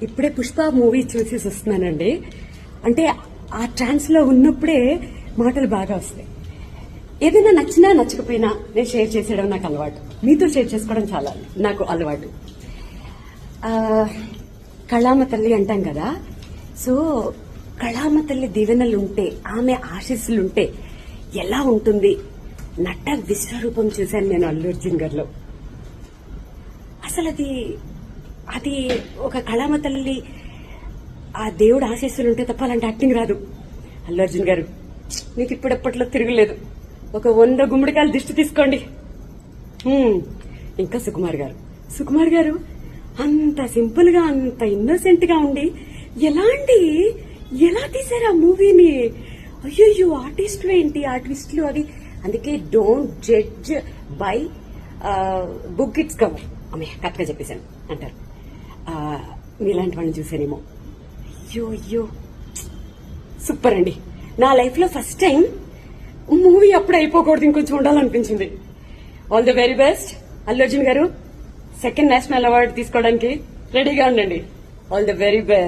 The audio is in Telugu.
ఇప్పుడే పుష్ప మూవీ చూసేసి వస్తున్నానండి. అంటే ఆ ట్రాన్స్ లో ఉన్నప్పుడే మాటలు బాగా వస్తాయి. ఏదైనా నచ్చినా నచ్చకపోయినా నేను షేర్ చేసేయడం నాకు అలవాటు. మీతో షేర్ చేసుకోవడం చాలా నాకు అలవాటు. కళామ తల్లి అంటాం కదా, సో కళామ తల్లి దీవెనలుంటే, ఆమె ఆశీస్సులుంటే ఎలా ఉంటుంది? నట విశ్వరూపం చూశాను నేను అల్లు అర్జున్ గారిలో. అసలు అది ఒక కళామ తల్లి, ఆ దేవుడు ఆశీస్సులుంటే తప్ప అలాంటి యాక్టింగ్ రాదు. అల్లు అర్జున్ గారు మీకు ఇప్పుడెప్పట్లో తిరగలేదు. ఒక 100 గుమ్మడికాయలు దిష్టి తీసుకోండి. ఇంకా సుకుమార్ గారు అంత సింపుల్ గా, అంత ఇన్నోసెంట్ గా ఉండి ఎలా తీసారు ఆ మూవీని? అయ్యో, ఆర్టిస్టులు ఏంటి, ఆ ట్విస్టులు అవి. అందుకే don't judge by book its cover. కరెక్ట్గా చెప్పేశాను అంటారు. మీలాంటి వాళ్ళని చూసానేమో. అయ్యో సూపర్ అండి. నా లైఫ్ లో ఫస్ట్ టైం మూవీ అప్పుడు అయిపోకూడదు, ఇంకొంచెం ఉండాలనిపించింది. All the very best Allu Arjun garu. 2nd national award తీసుకోవడానికి రెడీగా ఉండండి. All the very best.